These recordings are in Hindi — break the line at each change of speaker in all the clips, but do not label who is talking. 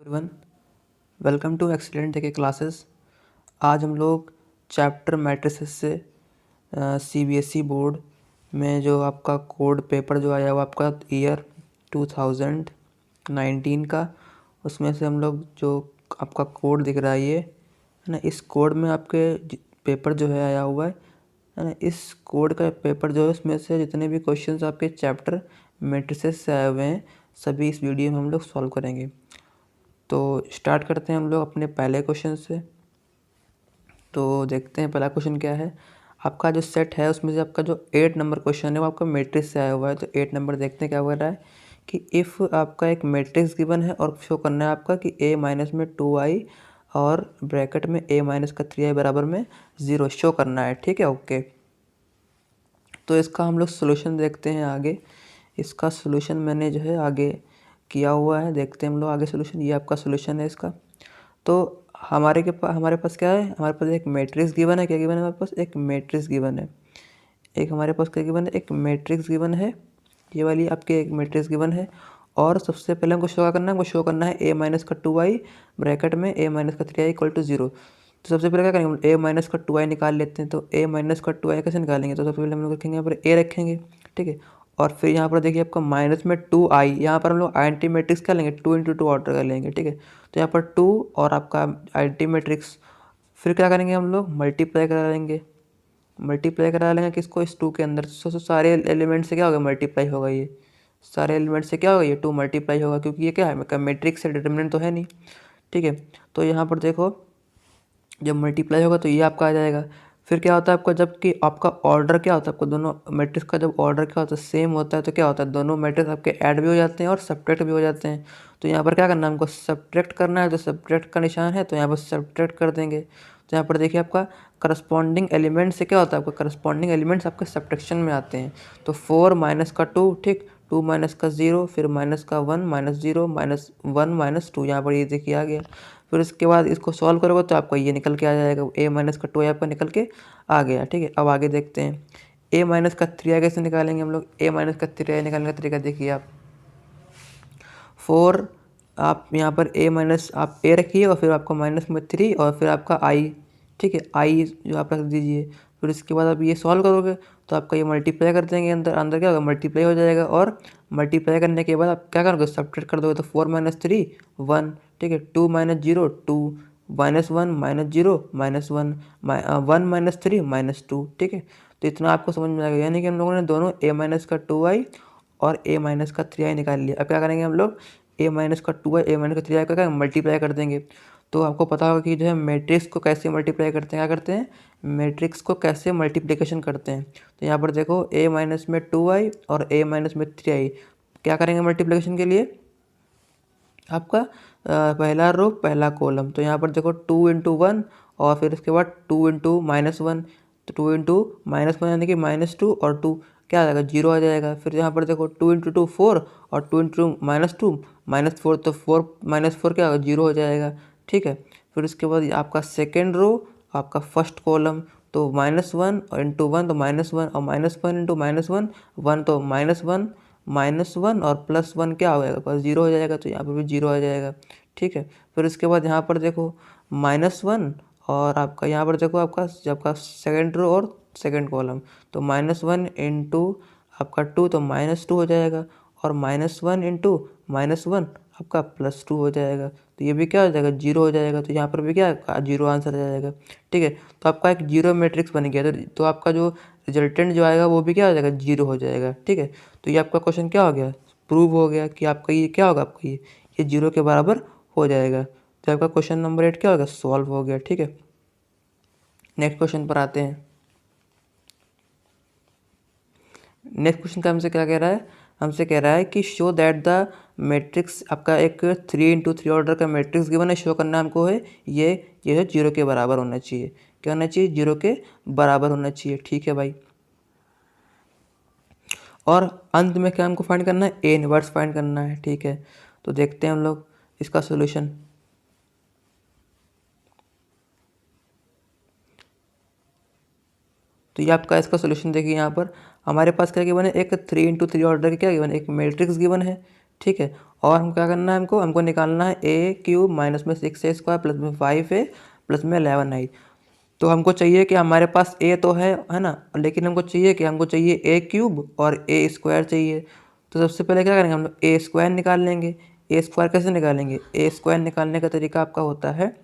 एवरीवन, वेलकम टू एक्सीलेंट के क्लासेस। आज हम लोग चैप्टर मैट्रिसेस से सीबीएसई बोर्ड में जो आपका कोड पेपर जो आया वो आपका ईयर 2019 का, उसमें से हम लोग जो आपका कोड दिख रहा है ये है ना, इस कोड में आपके पेपर जो है आया हुआ है ना। इस कोड का पेपर जो है उसमें से जितने भी क्वेश्चंस आपके चैप्टर मैट्रिसेस से आए हुए हैं सभी इस वीडियो में हम लोग सॉल्व करेंगे। तो स्टार्ट करते हैं हम लोग अपने पहले क्वेश्चन से। तो देखते हैं पहला क्वेश्चन क्या है। आपका जो सेट है उसमें से आपका जो 8 नंबर क्वेश्चन है वो आपका मैट्रिक्स से आया हुआ है। तो 8 नंबर देखते हैं क्या हो रहा है कि इफ़ आपका एक मैट्रिक्स गिवन है और शो करना है आपका कि a माइनस में 2i और ब्रैकेट में a माइनस का 3i बराबर में 0 शो करना है। ठीक है, ओके। तो इसका हम लोग सोल्यूशन देखते हैं आगे। इसका सोल्यूशन मैंने जो है आगे किया हुआ है, देखते हैं हम लोग आगे सोल्यूशन। ये आपका सोल्यूशन है इसका। तो हमारे पास क्या है, हमारे पास एक मैट्रिक्स गिवन है। क्या गिवन है हमारे पास? एक मैट्रिक्स गिवन है। एक हमारे पास क्या गिवन है? एक मैट्रिक्स गिवन है। ये वाली आपके एक मैट्रिक्स गिवन है और सबसे पहले हमको शो करना है, हमको शो करना है a माइनस का 2i ब्रैकेट में a माइनस का 3i इक्वल टू 0। तो सबसे पहले क्या करेंगे, a माइनस का 2i निकाल लेते हैं। तो a माइनस का 2i कैसे निकालेंगे? तो सबसे पहले हम लोग रखेंगे यहाँ पर a रखेंगे, ठीक है। और फिर यहाँ पर देखिए आपका माइनस में 2i, यहाँ पर हम लोग आइडेंटिटी मैट्रिक्स क्या लेंगे, 2 इंटू 2 ऑर्डर कर लेंगे, ठीक है। तो यहाँ पर 2 और आपका आइडेंटिटी मैट्रिक्स, फिर क्या करेंगे हम लोग मल्टीप्लाई करा लेंगे। मल्टीप्लाई करा लेंगे किसको? इस 2 के अंदर। सारे एलिमेंट से क्या होगा, मल्टीप्लाई होगा। ये सारे एलिमेंट से क्या होगा, ये 2 मल्टीप्लाई होगा, क्योंकि ये क्या है, मैट्रिक्स से डिटर्मिनेंट तो है नहीं, ठीक है। तो यहाँ पर देखो जब मल्टीप्लाई होगा तो ये आपका आ जाएगा। फिर क्या होता है आपका, जबकि आपका ऑर्डर क्या होता है, आपको दोनों मैट्रिक्स का जब ऑर्डर क्या होता है, सेम होता है, तो क्या होता है, दोनों मैट्रिक्स आपके ऐड भी हो जाते हैं और सब्ट्रैक्ट भी हो जाते हैं। तो यहाँ पर क्या करना है, हमको सब्ट्रैक्ट करना है। तो सब्ट्रैक्ट का निशान है तो यहाँ पर सब्ट्रैक्ट कर देंगे। तो यहाँ पर देखिए आपका करस्पॉन्डिंग एलिमेंट से क्या होता है, आपका करस्पॉन्डिंग एलिमेंट्स आपके सब्ट्रैक्शन में आते हैं। तो 4 माइनस का 2, ठीक, 2 माइनस का 0, फिर माइनस का 1 माइनस 0 माइनस 1 माइनस 2, यहाँ पर ये देखिए आ गया। फिर इसके बाद इसको सॉल्व करोगे तो आपको ये निकल के आ जाएगा, a माइनस का 2 आपका निकल के आ गया, ठीक है। अब आगे देखते हैं a माइनस का 3 कैसे निकालेंगे हम लोग। a माइनस का 3 निकालने का तरीका देखिए आप। 4 आप यहाँ पर a माइनस आप a रखिए और फिर आपका माइनस में 3 और फिर आपका i, ठीक है, i जो आप रख दीजिए। फिर इसके बाद आप ये सॉल्व करोगे तो आपका ये मल्टीप्लाई कर देंगे, अंदर अंदर क्या होगा, मल्टीप्लाई हो जाएगा। और मल्टीप्लाई करने के बाद आप क्या करोगे, सब्ट्रैक्ट कर दोगे। तो 4 माइनस 3 1, ठीक है, 2 minus 0 2 minus 1 minus 0 minus 1 1 minus 3 minus 2, ठीक है। तो इतना आपको समझ में आएगा, यानी कि हम लोगों ने दोनों a माइनस का 2i और a माइनस का 3i निकाल लिया। अब क्या करेंगे हम लोग, a माइनस का 2i a माइनस का 3i का क्या मल्टीप्लाई कर देंगे। तो आपको पता होगा कि जो है मैट्रिक्स को कैसे मल्टीप्लाई करते हैं, क्या करते हैं, मैट्रिक्स को कैसे मल्टीप्लिकेशन करते हैं। तो यहाँ पर देखो a माइनस में 2i और a माइनस में 3i क्या करेंगे मल्टीप्लिकेशन के लिए, आपका पहला रो पहला कॉलम। तो यहाँ पर देखो 2 इंटू 1 और फिर उसके बाद 2 इंटू माइनस 1। तो 2 इंटू माइनस 1 यानी कि माइनस 2 और 2 क्या आ जाएगा, 0 आ जाएगा। फिर यहाँ पर देखो 2 इंटू 2 4 और 2 इंटू माइनस 2 माइनस 4, तो 4 माइनस 4 क्या होगा, 0 हो जाएगा, ठीक है। फिर उसके बाद आपका सेकेंड रो आपका फर्स्ट कॉलम, तो -1 और इंटू 1 तो -1 और -1 इंटू -1 1, तो -1 और +1 क्या हो जाएगा, बस 0 हो जाएगा। तो यहाँ पर भी 0 आ जाएगा, ठीक है। फिर उसके बाद यहाँ पर देखो -1 और आपका यहाँ पर देखो आपका सेकेंड रो और सेकेंड कॉलम, तो -1 इंटू आपका 2 तो -2 हो जाएगा और -1 इंटू -1 आपका +2 हो जाएगा। तो ये भी क्या हो जाएगा, 0 हो जाएगा। तो यहाँ पर भी क्या 0 आंसर आ जाएगा, ठीक है। तो आपका एक जीरो मैट्रिक्स बन गया। तो आपका जो रिजल्टेंट जो आएगा वो भी क्या हो जाएगा, 0 हो जाएगा, ठीक है। तो ये आपका क्वेश्चन क्या हो गया, प्रूव हो गया कि आपका ये क्या होगा, आपका ये 0 के बराबर हो जाएगा। तो आपका क्वेश्चन नंबर 8 क्या होगा, सॉल्व हो गया, ठीक है। नेक्स्ट क्वेश्चन पर आते हैं। नेक्स्ट क्वेश्चन का हमसे क्या कह रहा है, हमसे कह रहा है कि शो दैट द मैट्रिक्स, आपका एक 3 इंटू 3 ऑर्डर का मैट्रिक्स गिवन है, शो करना हमको है ये है 0 के बराबर होना चाहिए। क्या होना चाहिए, 0 के बराबर होना चाहिए, ठीक है भाई। और अंत में क्या हमको फाइंड करना है, ए इनवर्स फाइंड करना है, ठीक है। तो देखते हैं हम लोग इसका सोल्यूशन। तो ये आपका इसका सोल्यूशन देखिए, यहाँ पर हमारे पास क्या गिवन है, एक 3 इंटू 3 ऑर्डर का क्या गिवन है, एक मैट्रिक्स गिवन है, ठीक है। और हम क्या करना है, हमको निकालना है ए क्यूब माइनस में 6a² प्लस में 5a प्लस में 11i। तो हमको चाहिए कि हमारे पास ए तो है ना, लेकिन हमको चाहिए ए क्यूब और ए स्क्वायर चाहिए। तो सबसे पहले क्या करेंगे, हम लोग ए स्क्वायर निकाल लेंगे। ए स्क्वायर कैसे निकालेंगे, ए स्क्वायर निकालने का तरीका आपका होता है,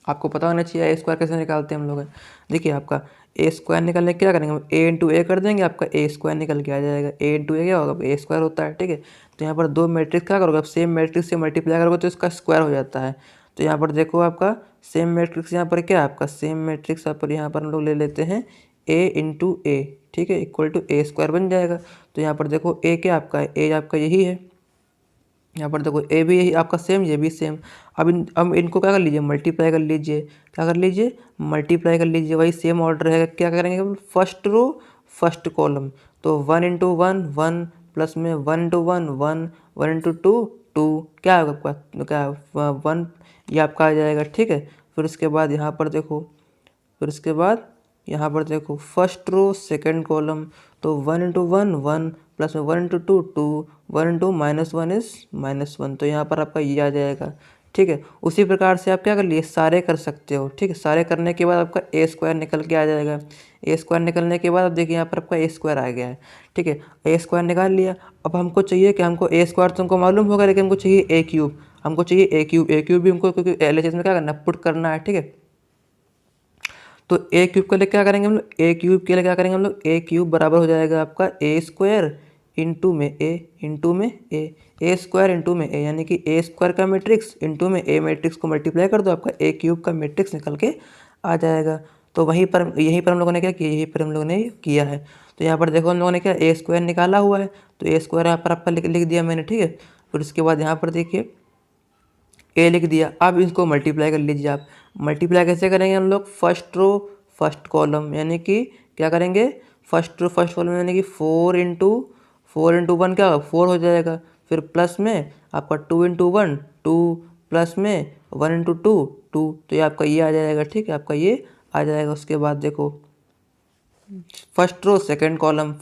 आपको पता होना चाहिए ए स्क्वायर कैसे निकालते हैं हम लोग। देखिए आपका ए स्क्वायर निकालने क्या करेंगे, हम ए इंटू ए कर देंगे, आपका ए स्क्वायर निकल के आ जाएगा। ए इंटू ए क्या होगा, ए स्क्वायर होता है, ठीक है। तो यहाँ पर दो मैट्रिक्स क्या करोगे, आप सेम मैट्रिक्स से मल्टीप्लाई करोगे तो इसका स्क्वायर हो जाता है। तो यहाँ पर देखो आपका सेम मैट्रिक्स, यहाँ पर क्या है आपका सेम मैट्रिक्स, यहाँ पर हम लोग ले लेते हैं ए इंटू ए, ठीक है, इक्वल टू ए स्क्वायर बन जाएगा। तो यहाँ पर देखो ए क्या आपका है, ए आपका यही है। यहाँ पर देखो ए भी यही आपका सेम, ये भी सेम। अब इनको क्या कर लीजिए, मल्टीप्लाई कर लीजिए। क्या कर लीजिए, मल्टीप्लाई कर लीजिए, वही सेम ऑर्डर है। क्या करेंगे, फर्स्ट रो फर्स्ट कॉलम। तो 1 इंटू 1 1 प्लस में 1 इंटू 1 1 1 इंटू 2 2, क्या होगा आपका, क्या 1, ये आपका आ जाएगा, ठीक है। फिर उसके बाद यहाँ पर देखो, फर्स्ट रो सेकंड कॉलम। तो 1 इंटू 1 1 प्लस में 1 इंटू 2 2 1 इंटू -1 इज -1। तो यहाँ पर आपका ये आ जाएगा, ठीक है। उसी प्रकार से आप क्या कर लिए, सारे कर सकते हो, ठीक है। सारे करने के बाद आपका ए स्क्वायर निकल के आ जाएगा। ए स्क्वायर निकलने के बाद अब देखिए यहाँ पर आपका ए स्क्वायर आ गया है, ठीक है। ए स्क्वायर निकाल लिया। अब हमको चाहिए कि हमको ए स्क्वायर तो हमको मालूम होगा, लेकिन हमको चाहिए ए क्यूब। ए क्यूब भी हमको, क्योंकि एलएचएस में क्या करना है, पुट करना है, ठीक है। तो ए क्यूब के लिए क्या करेंगे हम लोग, ए क्यूब बराबर हो जाएगा आपका ए स्क्वायर इंटू में ए स्क्वायर इंटू में ए, यानी कि ए स्क्वायर का मैट्रिक्स इंटू में ए मैट्रिक्स को मल्टीप्लाई कर दो, आपका ए क्यूब का मैट्रिक्स निकल के आ जाएगा। तो यहीं पर हम लोगों ने क्या किया है। तो यहाँ पर देखो हम लोगों ने क्या ए स्क्वायर निकाला हुआ है, तो ए स्क्वायर यहाँ पर आपका लिख दिया मैंने, ठीक है। फिर उसके बाद यहाँ पर देखिए ए लिख दिया। अब इसको मल्टीप्लाई कर लीजिए आप। मल्टीप्लाई कैसे करेंगे हम लोग, फर्स्ट रो फर्स्ट कॉलम, यानी कि क्या करेंगे, फर्स्ट रो फर्स्ट कॉलम, यानी कि 4 इंटू 1 क्या होगा, 4 हो जाएगा। फिर प्लस में आपका 2 इंटू 1 2 प्लस में 1 इंटू 2 2। तो ये आपका ये आ जाएगा, ठीक है, आपका ये आ जाएगा। उसके बाद देखो फर्स्ट रो सेकंड कॉलम,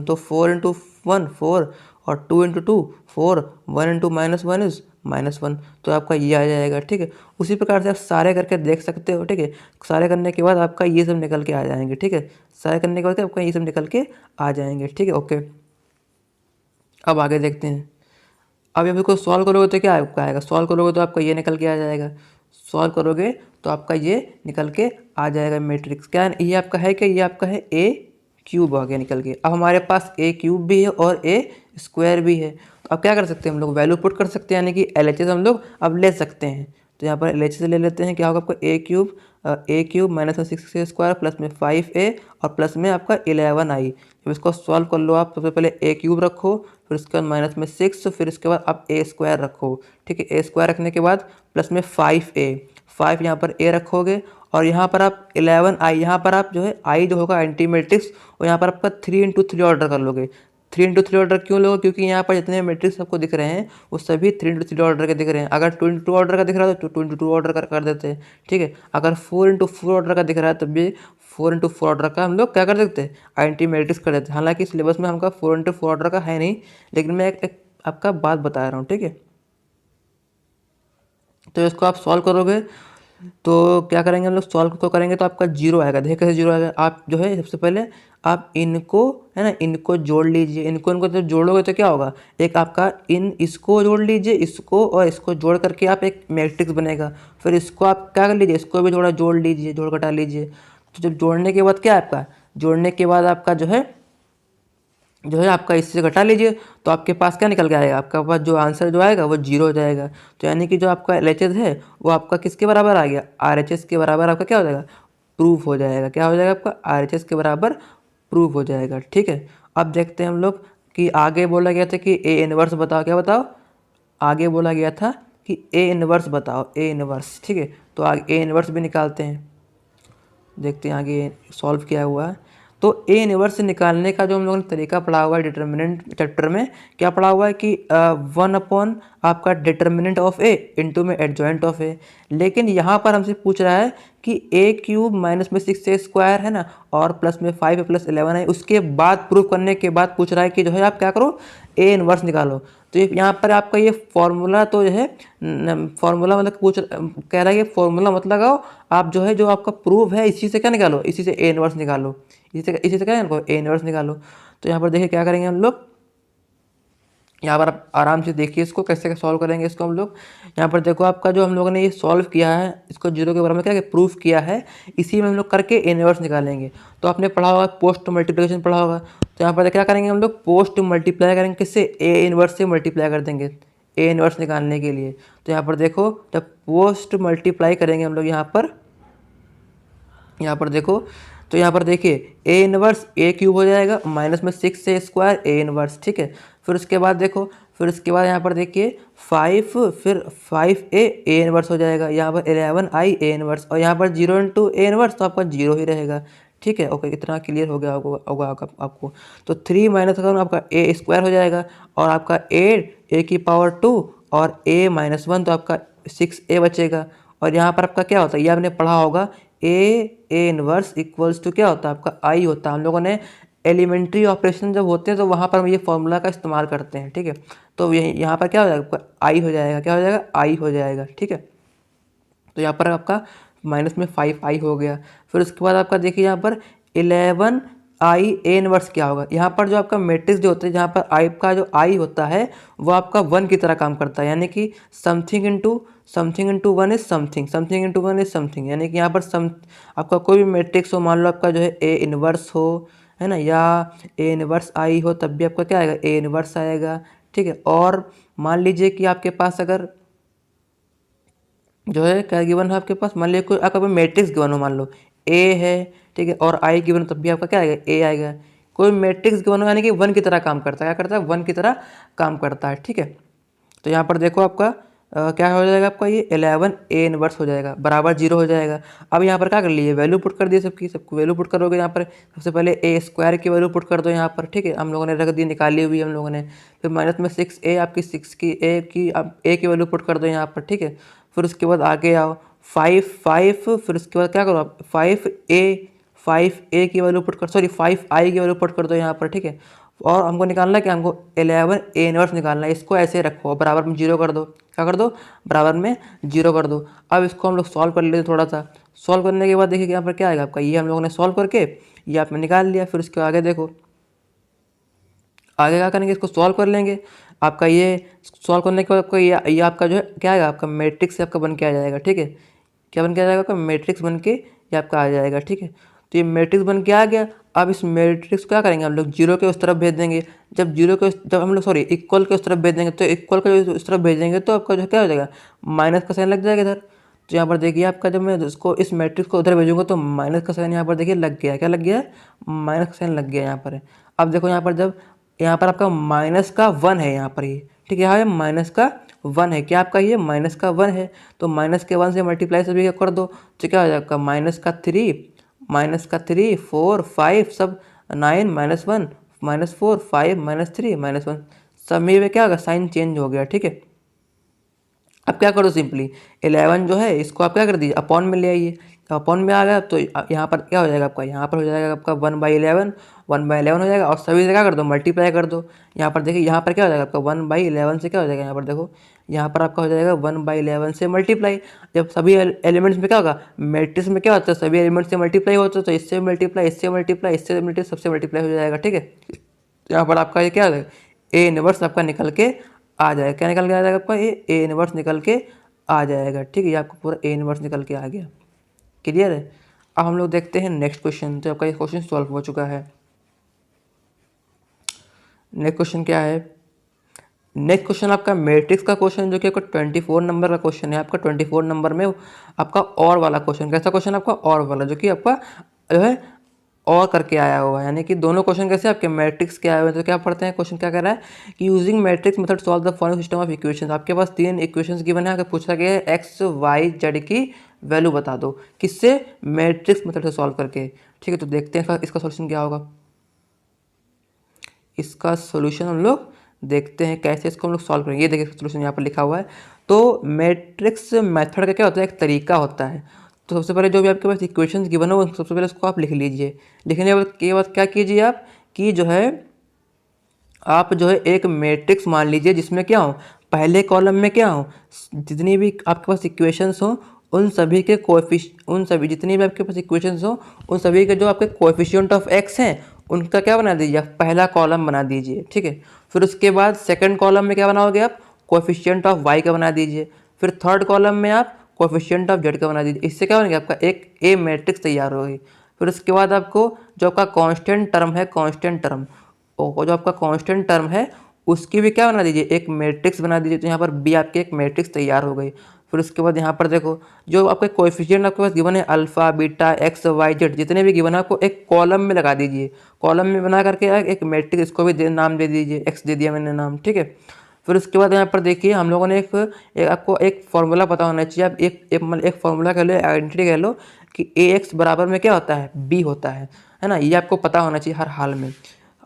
तो 4 इंटू 1 4 और 2 इंटू 2 4 1 इंटू -1 इज -1। तो आपका ये आ जाएगा, ठीक है। उसी प्रकार से आप सारे करके देख सकते हो, ठीक है। सारे करने के बाद आपका ये सब निकल के आ जाएंगे, ठीक है। सारे करने के बाद आपका ये सब निकल के आ जाएंगे, ठीक है, ओके। अब आगे देखते हैं। अब जब इसको सॉल्व करोगे तो क्या आपका आएगा, सॉल्व करोगे तो आपका ये निकल के आ जाएगा। सॉल्व करोगे तो आपका ये निकल के आ जाएगा मैट्रिक्स। क्या है ये आपका है, क्या ये आपका है ए क्यूब आ गया निकल के। अब हमारे पास ए क्यूब भी है और ए स्क्वायर भी है। तो अब क्या कर सकते हैं हम लोग, वैल्यू पुट कर सकते हैं, यानी कि एलएचएस हम लोग अब ले सकते हैं। तो यहाँ पर एलएचएस ले लेते हैं। क्या होगा आपका ए क्यूब माइनस में 6a² प्लस में 5a और प्लस में आपका 11i। जब इसको सॉल्व कर लो आप, सबसे पहले ए क्यूब रखो, फिर उसके बाद माइनस में 6, फिर इसके बाद आप ए स्क्वायर रखो, ठीक है। ए स्क्वायर रखने के बाद प्लस में 5 यहाँ पर ए रखोगे, और यहाँ पर आप 11i, यहाँ पर आप जो है आई जो होगा एंटी मैट्रिक्स, और यहाँ पर आपका 3 इंटू 3 ऑर्डर कर लोगे। 3 इंटू 3 ऑर्डर क्यों लोगे, क्योंकि यहाँ पर जितने मैट्रिक्स आपको दिख रहे हैं वो सभी 3 इंटू 3 ऑर्डर के दिख रहे हैं। अगर 2 इंटू 2 ऑर्डर का दिख रहा है तो 2 इंटू 2 ऑर्डर कर देते हैं, ठीक है। अगर 4 इंटू 4 ऑर्डर का दिख रहा है तब भी 4 इंटू 4 ऑर्डर का हम लोग क्या कर सकते हैं, एंटी मैट्रिक्स कर देते हैं। हालांकि सिलेबस में हमका 4 इंटू 4 ऑर्डर का है नहीं, लेकिन मैं एक आपका बात बता रहा हूँ, ठीक है। तो इसको आप सॉल्व करोगे तो क्या करेंगे हम लोग, सॉल्व को करेंगे तो आपका जीरो आएगा। देखिए कैसे जीरो आएगा, आप जो है सबसे पहले आप इनको है ना, इनको जोड़ लीजिए। इनको जब जोड़ोगे तो क्या होगा, एक आपका इसको जोड़ लीजिए, इसको और इसको जोड़ करके आप एक मैट्रिक्स बनेगा। फिर इसको आप क्या कर लीजिए, इसको भी थोड़ा जोड़ लीजिए, जोड़ घटा लीजिए। तो जब जोड़ने के बाद क्या है आपका, जोड़ने के बाद आपका जो है आपका इससे घटा लीजिए, तो आपके पास क्या निकल के आएगा, आपका पास जो आंसर जो आएगा वो जीरो हो जाएगा। तो यानी कि जो आपका एलएचएस है वो आपका किसके बराबर आ गया, आरएचएस के बराबर आपका क्या हो जाएगा, प्रूफ हो जाएगा। क्या हो जाएगा आपका, आरएचएस के बराबर प्रूफ हो जाएगा, ठीक है। अब देखते हैं हम लोग कि आगे बोला गया था कि ए इनवर्स बताओ। क्या बताओ, आगे बोला गया था कि ए इनवर्स बताओ, ए इनवर्स, ठीक है। तो आगे ए इनवर्स भी निकालते हैं, देखते हैं आगे सॉल्व किया हुआ है। तो ए इनवर्स निकालने का जो हम लोगों ने तरीका पढ़ा हुआ है डिटर्मिनेंट चैप्टर में, क्या पढ़ा हुआ है कि 1 अपॉन आपका डिटर्मिनेंट ऑफ ए इंटू में एडजॉइंट ऑफ ए। लेकिन यहाँ पर हमसे पूछ रहा है कि ए क्यूब माइनस में 6a² है ना, और प्लस में 5 प्लस 11 है, उसके बाद प्रूफ करने के बाद पूछ रहा है कि जो है आप क्या करो, ए इनवर्स निकालो। तो यहाँ पर आपका ये फॉर्मूला तो जो है फॉर्मूला मतलब कह रहा है कि फॉर्मूला मत लगाओ, आप जो है जो आपका प्रूफ है इसी से क्या निकालो, इसी से ए इनवर्स निकालो, इसी से क्या निकालो, ए इनवर्स निकालो। तो यहाँ पर देखिए क्या करेंगे हम लोग, यहाँ पर आप आराम से देखिए इसको कैसे सॉल्व करेंगे इसको हम लोग। यहाँ पर देखो आपका जो हम लोगों ने ये सॉल्व किया है, इसको जीरो के बराबर क्या प्रूफ किया है, इसी में हम लोग करके ए इनवर्स निकालेंगे। तो आपने पढ़ा होगा पोस्ट मल्टीप्लिकेशन पढ़ा होगा, तो यहाँ पर क्या करेंगे हम लोग, पोस्ट मल्टीप्लाई करेंगे किससे, ए इनवर्स से मल्टीप्लाई कर देंगे ए इनवर्स निकालने के लिए। तो यहाँ पर देखो जब पोस्ट मल्टीप्लाई करेंगे हम लोग यहाँ पर देखो, तो यहाँ पर देखिए ए इनवर्स ए क्यूब हो जाएगा माइनस में 6a² ए इनवर्स, ठीक है। फिर उसके बाद देखो, फिर उसके बाद यहाँ पर देखिए 5, फिर 5a ए इनवर्स हो जाएगा, यहाँ पर 11i ए इनवर्स, और यहाँ पर 0 इंटू ए इनवर्स तो आपका 0 ही रहेगा, ठीक है। ओके, इतना क्लियर हो गया होगा आपको। तो 3 माइनस आपका a² हो जाएगा, और आपका a की पावर 2 और a-1 तो आपका 6a बचेगा। और यहाँ पर आपका क्या होता है, ये आपने पढ़ा होगा, ए इनवर्स इक्वल्स टू क्या होता है आपका आई होता है। हम लोगों ने एलिमेंट्री ऑपरेशन जब होते हैं तो वहाँ पर हम ये फॉर्मूला का इस्तेमाल करते हैं, ठीक है। तो यहाँ पर क्या हो जाएगा, आपका आई हो जाएगा, क्या हो जाएगा, आई हो जाएगा, ठीक है। तो यहाँ पर आपका माइनस में 5i हो गया। फिर उसके बाद आपका देखिए यहाँ पर 11i ए इनवर्स क्या होगा, यहाँ पर जो आपका मैट्रिक्स जो होता है, जहाँ पर आई का जो आई होता है वो आपका 1 की तरह काम करता है, यानी कि something into 1 is something, something into 1 is something, यानी कि यहाँ पर आपका कोई भी मैट्रिक्स हो, मान लो आपका जो है ए इनवर्स हो, है ना, या ए इनवर्स आई हो, तब भी आपका क्या आएगा, ए इनवर्स आएगा, ठीक है। और मान लीजिए कि आपके पास अगर जो है क्या गिवन है आपके पास, मान लीजिए कोई आपका मैट्रिक्स गिवन हो, मान लो ए है, ठीक है, और आई गिवन, तब भी आपका क्या आएगा, ए आएगा। कोई मैट्रिक्स गिवन हो यानी कि 1 की तरह काम करता है, क्या करता है, 1 की तरह काम करता है, ठीक है। तो यहाँ पर देखो आपका क्या हो जाएगा, आपका ये 11 ए इनवर्स हो जाएगा बराबर 0 हो जाएगा। अब यहाँ पर क्या कर लिए, वैल्यू पुट कर दिए, सबको वैल्यू पुट करोगे। यहाँ पर सबसे पहले a² की वैल्यू पुट कर दो यहाँ पर, ठीक है, हम लोगों ने रख दी, निकाली हुई हम लोगों ने। फिर माइनस में 6a आपकी 6 की a की वैल्यू पुट कर दो यहाँ पर, ठीक है। फिर उसके बाद आगे आओ 5 फिर उसके बाद क्या करो आप 5a की वैल्यू पुट कर, सॉरी 5i की वैल्यू पुट कर दो यहाँ पर, ठीक है। और हमको निकालना है कि हमको 11 ए इनवर्स निकालना है, इसको ऐसे रखो, बराबर में 0 कर दो, क्या कर दो, बराबर में 0 कर दो। अब इसको हम लोग सॉल्व कर लेते थोड़ा सा। सॉल्व करने के बाद देखिए यहाँ पर क्या आएगा आपका, ये हम लोगों ने सॉल्व करके ये आपने निकाल लिया। फिर उसके आगे देखो, आगे क्या करेंगे, इसको सॉल्व कर लेंगे। आपका ये सॉल्व करने के बाद आपका ये आपका जो है क्या आएगा, आपका मैट्रिक्स आपका बन के आ जाएगा, ठीक है। क्या बन के आ जाएगा आपका, मैट्रिक्स बन के ये आपका आ जाएगा, ठीक है। तो ये मैट्रिक्स बन के आ गया। अब इस मैट्रिक्स को क्या करेंगे हम लोग, 0 के उस तरफ भेज देंगे। जब हम लोग सॉरी इक्वल के उस तरफ भेज देंगे, तो इक्वल का जो उस तरफ भेजेंगे तो आपका जो क्या हो जाएगा, माइनस का साइन लग जाएगा इधर। तो यहाँ पर देखिए आपका जब मैं इसको इस मैट्रिक्स को उधर भेजूंगा तो माइनस का साइन यहाँ पर देखिए लग गया, क्या लग गया, माइनस का साइन लग गया यहाँ पर। अब देखो यहाँ पर जब यहाँ पर आपका माइनस का 1 है यहाँ पर, ये ठीक है, यहाँ है माइनस का 1 है, क्या आपका ये माइनस का 1 है, तो माइनस के 1 से मल्टीप्लाई सभी कर दो, तो क्या हो जाएगा आपका माइनस का 3 4 5 सब 9 -1 -4 5 -3 -1 सब में क्या होगा, साइन चेंज हो गया, ठीक है। अब क्या करो, सिंपली 11 जो है इसको आप क्या कर दीजिए, अपॉन में ले आइए। तो अपॉन में आ गया तो यहाँ पर क्या हो जाएगा आपका, यहाँ पर हो जाएगा आपका 1/11 हो जाएगा, और सभी से क्या कर दो, मल्टीप्लाई कर दो। यहाँ पर देखिए यहाँ पर क्या हो जाएगा आपका 1/11 से क्या हो जाएगा, यहाँ पर देखो यहाँ पर आपका हो जाएगा 1/11 से मल्टीप्लाई। जब सभी एलिमेंट्स में क्या होगा, मैट्रिक्स में क्या होता है, सभी एलिमेंट्स से मल्टीप्लाई होता है, तो इससे मल्टीप्लाई, इससे मल्टीप्लाई, इससे मल्टीप्लाई, सबसे मल्टीप्लाई हो जाएगा, ठीक है। तो यहाँ पर आपका ये क्या हो जाएगा, ए इनवर्स आपका निकल के आ जाएगा, क्या निकल के आ जाएगा आपका, ये ए इनवर्स निकल के आ जाएगा, ठीक है। ये आपको पूरा ए इनवर्स निकल के आ गया, क्लियर है। अब हम लोग देखते हैं नेक्स्ट क्वेश्चन। तो आपका ये क्वेश्चन सॉल्व हो चुका है। नेक्स्ट क्वेश्चन क्या है, नेक्स्ट क्वेश्चन आपका मैट्रिक्स का क्वेश्चन, जो कि आपका 24 नंबर का क्वेश्चन है। आपका 24 नंबर में आपका और वाला क्वेश्चन, कैसा क्वेश्चन आपका और वाला, जो कि आपका जो है और करके आया हुआ है, यानी कि दोनों क्वेश्चन कैसे आपके मैट्रिक्स के आए हुए हैं। तो क्या पढ़ते हैं, क्वेश्चन क्या कह रहा है कि using matrix method solve the following system of equations. आपके पास 3 इक्वेशंस गिवन है, अगर पूछा गया है एक्स वाई जेड की वैल्यू बता दो। किससे? मैट्रिक्स मेथड से सॉल्व करके। ठीक है, तो देखते हैं इसका सॉल्यूशन क्या होगा। इसका सॉल्यूशन हम लोग देखते हैं कैसे इसको हम लोग सॉल्व करेंगे। ये देखिए सॉल्यूशन यहाँ पर लिखा हुआ है। तो मैट्रिक्स मेथड का क्या होता है? एक तरीका होता है। तो सबसे पहले जो भी आपके पास इक्वेशंस गिवन हो सबसे पहले उसको आप लिख लीजिए। लिखने के बाद क्या कीजिए आप कि जो है आप जो है एक मैट्रिक्स मान लीजिए जिसमें क्या हो, पहले कॉलम में क्या हो, जितनी भी आपके पास इक्वेशंस हो उन सभी के उन सभी जितनी भी आपके पास इक्वेशंस हो उन सभी के जो आपके कोएफिशिएंट ऑफ एक्स हैं उनका क्या बना दीजिए, आप पहला कॉलम बना दीजिए। ठीक है, फिर उसके बाद सेकंड कॉलम में क्या बनाओगे आप, कोएफिशिएंट ऑफ वाई का बना दीजिए। फिर थर्ड कॉलम में आप कोएफिशिएंट ऑफ जेड का बना दीजिए। इससे क्या बनेगा, आपका एक ए मैट्रिक्स तैयार होगी। फिर उसके बाद आपको जो आपका कांस्टेंट टर्म है, कांस्टेंट टर्म और जो आपका कांस्टेंट टर्म है उसकी भी क्या बना दीजिए, एक मैट्रिक्स बना दीजिए। तो यहाँ पर बी आपकी एक मैट्रिक्स तैयार हो गई। फिर उसके बाद यहाँ पर देखो जो आपके कोएफिशिएंट आपके पास गिवन है alpha beta X Y Z जितने भी गिवन है आपको एक कॉलम में लगा दीजिए। कॉलम में बना करके एक मैट्रिक्स इसको भी नाम दे दीजिए, एक्स दे दिया मैंने नाम। ठीक है, फिर उसके बाद यहाँ पर देखिए हम लोगों ने आपको एक फॉर्मूला पता होना चाहिए। आप एक फॉर्मूला कह लो, आइडेंटिटी कह लो कि ए एक्स बराबर में क्या होता है, बी होता है ना। ये आपको पता होना चाहिए हर हाल में।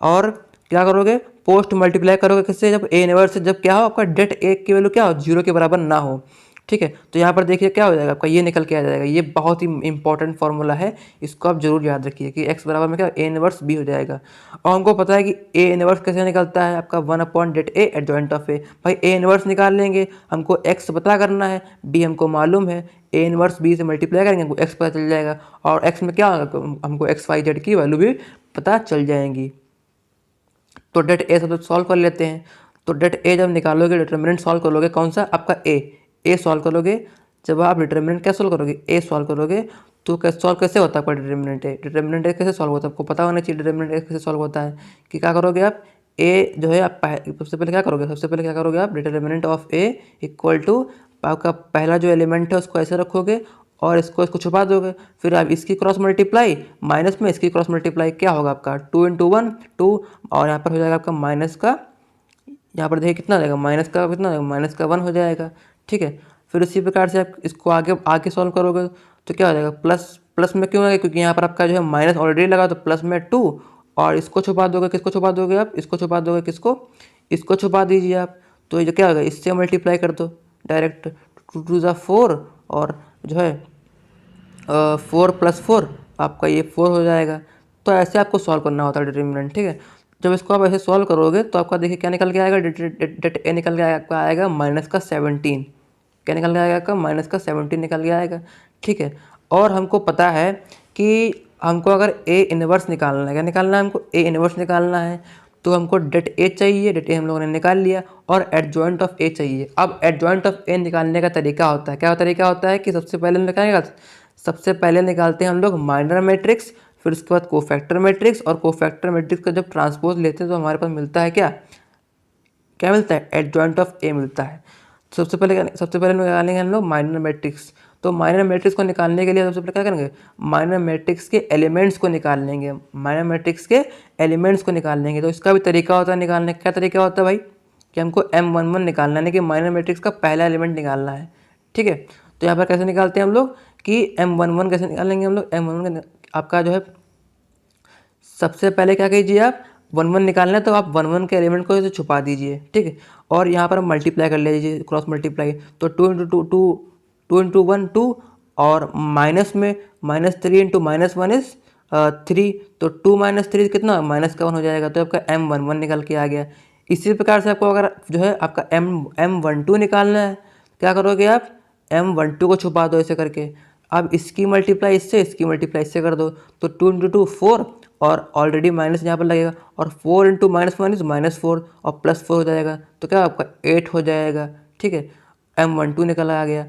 और क्या करोगे, पोस्ट मल्टीप्लाई करोगे किससे, जब ए इनवर्स से जब क्या हो आपका डेट ए की वैल्यू क्या हो, जीरो के बराबर ना हो। ठीक है, तो यहाँ पर देखिए क्या हो जाएगा आपका, ये निकल के आ जाएगा। ये बहुत ही इंपॉर्टेंट फॉर्मूला है, इसको आप जरूर याद रखिए कि एक्स बराबर में क्या ए इनवर्स बी हो जाएगा। और हमको पता है कि ए इनवर्स कैसे निकलता है, आपका 1/डेट ए एडजॉइंट ऑफ ए। भाई ए इनवर्स निकाल लेंगे, हमको एक्स पता करना है, बी हमको मालूम है, ए इनवर्स बी से मल्टीप्लाई करेंगे हमको एक्स पता चल जाएगा। और एक्स में क्या हमको एक्स वाई जेड की वैल्यू भी पता चल जाएंगी। तो डेट ए सब सॉल्व कर लेते हैं। तो डेट ए जब निकालोगे, डिटर्मिनेंट सॉल्व करोगे कौन सा, आपका ए सॉल्व करोगे। जब आप डिटर्मिनेंट क्या सॉल्व करोगे, ए सॉल्व करोगे तो सॉल्व कैसे होता है आपका डिटर्मिनेंट ए, डिटर्मिनेंट ए कैसे सॉल्व होता है आपको पता होना चाहिए। डिटर्मिनेंट ए कैसे सॉल्व होता है कि क्या करोगे आप, ए जो है आप सबसे पहले क्या करोगे आप determinant of A equal to आपका पहला जो एलिमेंट है उसको ऐसे रखोगे और इसको छुपा दोगे। फिर आप इसकी क्रॉस मल्टीप्लाई माइनस में इसकी क्रॉस मल्टीप्लाई, क्या होगा आपका 2 × 1 2 और यहाँ पर हो जाएगा आपका माइनस का, यहाँ पर देखिए कितना हो जाएगा, माइनस का कितना हो जाएगा, माइनस का 1 हो जाएगा। ठीक है, फिर इसी प्रकार से आप इसको आगे सॉल्व करोगे तो क्या हो जाएगा, प्लस में क्यों आएगा, क्योंकि यहाँ पर आपका जो है माइनस ऑलरेडी लगा तो प्लस में 2 और इसको छुपा दोगे, किसको छुपा दोगे आप, इसको छुपा दोगे, किसको, इसको छुपा दीजिए आप। तो ये क्या होगा, इससे मल्टीप्लाई कर दो डायरेक्ट, 2 × 2 = 4 और जो है 4 + 4 आपका ये 4 हो जाएगा। तो ऐसे आपको सॉल्व करना होता है डिटर्मिनेंट। ठीक है, जब इसको आप ऐसे सॉल्व करोगे तो आपका देखिए क्या निकल के आएगा, डेट ए निकल के आपका आएगा -17। क्या निकल के आएगा आपका, -17 निकल के आएगा। ठीक है, और हमको पता है कि हमको अगर ए इनवर्स निकालना है, क्या निकालना है हमको, ए इनवर्स निकालना है। तो हमको डेट ए चाहिए, डेट ए हम लोगों ने निकाल लिया और एडजॉइंट ऑफ ए चाहिए। अब एडजॉइंट ऑफ ए निकालने का तरीका होता है, क्या तरीका होता है कि सबसे पहले निकालते हैं हम लोग माइनर मैट्रिक्स, फिर उसके बाद कोफैक्टर मैट्रिक्स, और कोफैक्टर मैट्रिक्स का जब ट्रांसपोज लेते हैं तो हमारे पास मिलता है क्या मिलता है, एडजॉइंट ऑफ ए मिलता है। सबसे पहले निकालेंगे हम लोग माइनर मैट्रिक्स। तो माइनर मैट्रिक्स को निकालने के लिए सबसे पहले क्या करेंगे, माइनर मैट्रिक्स के एलिमेंट्स को निकाल लेंगे, तो इसका भी तरीका होता है निकालने का। क्या तरीका होता है भाई, कि हमको M11 निकालना है कि माइनर मैट्रिक्स का पहला एलिमेंट निकालना है। ठीक है, तो यहाँ पर कैसे निकालते हैं हम लोग कि M11 कैसे निकालेंगे हम लोग, M11 आपका जो है सबसे पहले क्या कीजिए आप, 1 1 निकालना है तो आप 1 1 के एलिमेंट को छुपा दीजिए। ठीक है, और यहाँ पर मल्टीप्लाई कर लीजिए, क्रॉस मल्टीप्लाई। तो 2 × 1 2 और माइनस में -3 × -1 इज 3। तो 2 - 3 कितना, -1 हो जाएगा। तो आपका M11 निकल के आ गया। इसी प्रकार से आपको अगर जो है आपका M12 निकालना है, क्या करोगे आप, M12 को छुपा दो ऐसे करके। अब इसकी मल्टीप्लाई इससे कर दो। तो 2 × 2 4 और ऑलरेडी माइनस यहाँ पर लगेगा और 4 × -1 इज -4 और +4 हो जाएगा। तो क्या आपका 8 हो जाएगा। ठीक है, M12 निकल आ गया।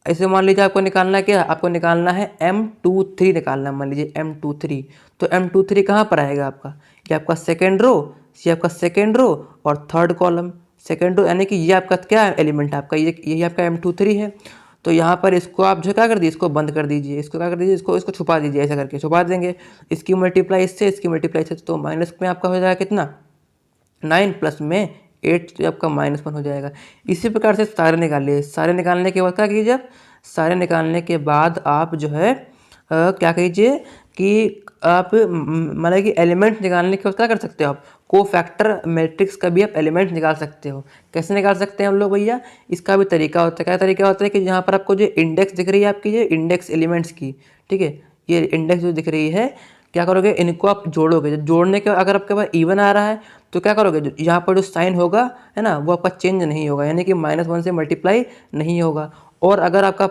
ऐसे मान लीजिए आपको निकालना है क्या, आपको निकालना है M23 निकालना है, मान लीजिए M23। तो M23 कहाँ पर आएगा आपका, ये आपका सेकेंड रो और थर्ड कॉलम। सेकेंड रो यानी कि ये आपका क्या एलिमेंट है आपका, यही आपका M23 है। तो यहाँ पर इसको आप जो क्या कर दीजिए, इसको बंद कर दीजिए, इसको छुपा दीजिए, ऐसा करके छुपा देंगे। इसकी मल्टीप्लाई इससे, तो माइनस में आपका हो जाएगा कितना, 9 प्लस में 8 तो आपका -1 हो जाएगा। इसी प्रकार से सारे निकालिए। सारे निकालने के बाद क्या कीजिए आप, सारे निकालने के बाद आप जो है क्या कीजिए कि आप मतलब कि एलिमेंट निकालने के बाद क्या कर सकते हो आप, कोफैक्टर मैट्रिक्स का भी आप एलिमेंट निकाल सकते हो। कैसे निकाल सकते हैं हम लोग भैया, इसका भी तरीका होता है। क्या तरीका होता है कि जहाँ पर आपको जो इंडेक्स दिख रही है आपकी, ये इंडेक्स एलिमेंट्स की, ठीक है, ये इंडेक्स जो दिख रही है, क्या करोगे, इनको आप जोड़ोगे। जोड़ने के अगर आपके पास इवन आ रहा है तो क्या करोगे, यहाँ पर जो साइन होगा है ना, वो आपका चेंज नहीं होगा, यानी कि -1 से मल्टीप्लाई नहीं होगा। और अगर आपका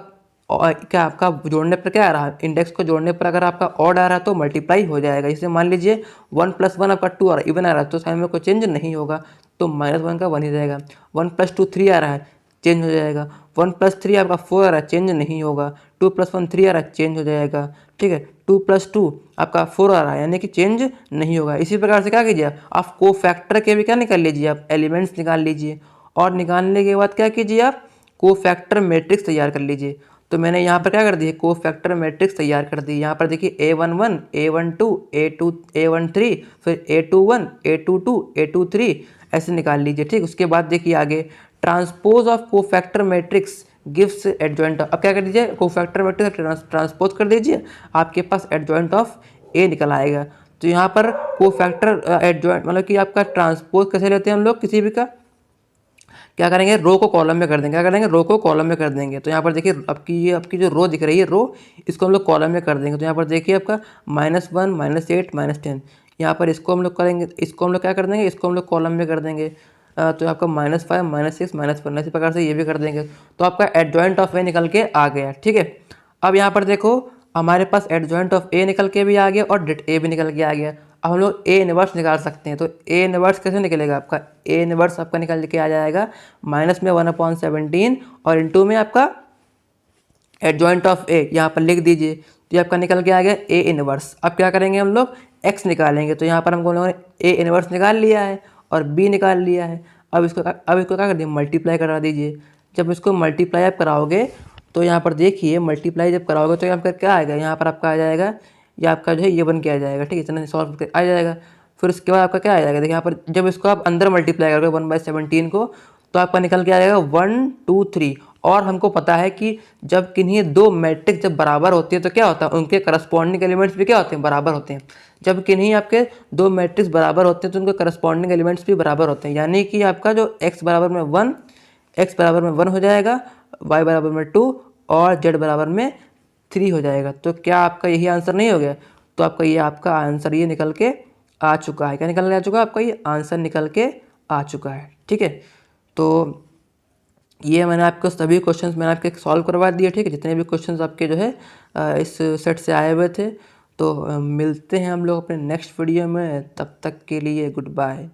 क्या आपका जोड़ने पर क्या आ रहा है, इंडेक्स को जोड़ने पर अगर आपका ऑड आ रहा है तो मल्टीप्लाई हो जाएगा। जैसे मान लीजिए 1 + 1 आपका 2 आ रहा है, इवन आ रहा है, तो साइन में कोई चेंज नहीं होगा, तो -1 का 1 ही रहेगा। 1 + 2 3 आ रहा है, चेंज हो जाएगा। 1 + 3 आपका 4 आ रहा है, चेंज नहीं होगा। 2 + 1 3 आ रहा है, चेंज हो जाएगा, ठीक है। 2 + 2 आपका 4 आ रहा है, यानी कि चेंज नहीं होगा। इसी प्रकार से क्या कीजिए आप कोफैक्टर के भी क्या निकाल लीजिए, आप एलिमेंट्स निकाल लीजिए। और निकालने के बाद क्या कीजिए आप, कोफैक्टर मैट्रिक्स तैयार कर लीजिए। तो मैंने यहाँ पर क्या कर दी है, कोफैक्टर मैट्रिक्स तैयार कर दी। यहाँ पर देखिए A11, A12, A13, फिर A21, A22, A23 ऐसे निकाल लीजिए, ठीक। उसके बाद देखिए आगे, transpose of cofactor matrix gives adjoint. अब क्या कर दीजिए, कोफैक्टर मैट्रिक्स ट्रांसपोज कर दीजिए, आपके पास एडजॉइंट ऑफ ए निकल आएगा। तो यहाँ पर कोफैक्टर एडजॉइंट मतलब कि आपका ट्रांसपोज कैसे लेते हैं हम लोग किसी भी का, क्या करेंगे, रो को कॉलम में कर देंगे। क्या करेंगे, रो को कॉलम में कर देंगे। तो यहाँ पर देखिए आपकी जो रो दिख रही है, रो, इसको हम लोग कॉलम में कर देंगे। तो यहाँ पर देखिए आपका -1, -8, -10, यहाँ पर इसको हम लोग करेंगे, इसको हम लोग क्या कर देंगे, इसको हम लोग कॉलम में कर देंगे। तो आपका -5, -6, -1 इसी प्रकार से ये भी कर देंगे। तो आपका एडजॉइंट ऑफ ए निकल के आ गया, ठीक है। अब यहाँ पर देखो हमारे पास एडजॉइंट ऑफ ए निकल के भी आ गया और डेट ए भी निकल के आ गया। अब हम लोग ए इनवर्स निकाल सकते हैं। तो ए इनवर्स कैसे निकलेगा आपका, ए इनवर्स आपका निकल के आ जाएगा माइनस में 1/17 और इंटू में आपका एडजॉइंट ऑफ ए, यहाँ पर लिख दीजिए। तो ये आपका निकल के आ गया ए इनवर्स। अब क्या करेंगे हम लोग, एक्स निकालेंगे। तो यहाँ पर हम लोगों ने ए इनवर्स निकाल लिया है और बी निकाल लिया है। अब इसको क्या कर दिए, मल्टीप्लाई करा दीजिए। जब इसको मल्टीप्लाई आप कराओगे तो यहाँ पर देखिए, मल्टीप्लाई जब कराओगे तो यहाँ पर क्या आएगा, यहाँ पर आपका आ जाएगा, ये आपका जो है ये बन के आ जाएगा, ठीक है, इतना सॉल्व करके आ जाएगा। फिर उसके बाद आपका क्या आ जाएगा, देखिए यहाँ पर जब इसको आप अंदर मल्टीप्लाई करोगे 1/17 को, तो आपका निकल के आ जाएगा 1, 2, 3। और हमको पता है कि जब किन्हीं दो मैट्रिक्स जब बराबर होती है तो क्या होता है, उनके करस्पॉन्डिंग एलिमेंट्स भी क्या होते हैं, बराबर होते हैं। जब किन्हीं आपके दो मैट्रिक्स बराबर होते हैं तो उनके करस्पॉन्डिंग एलिमेंट्स भी बराबर होते हैं। यानी कि आपका जो x बराबर में 1 हो जाएगा, y बराबर में 2 और z बराबर में 3 हो जाएगा। तो क्या आपका यही आंसर नहीं हो गया, तो आपका आंसर ये निकल के आ चुका है। क्या निकल के आ चुका है, आपका ये आंसर निकल के आ चुका है, ठीक है। तो ये मैंने आपको सभी क्वेश्चंस मैंने आपके सॉल्व करवा दिए, ठीक है, जितने भी क्वेश्चंस आपके जो है इस सेट से आए हुए थे। तो मिलते हैं हम लोग अपने नेक्स्ट वीडियो में, तब तक के लिए गुड बाय।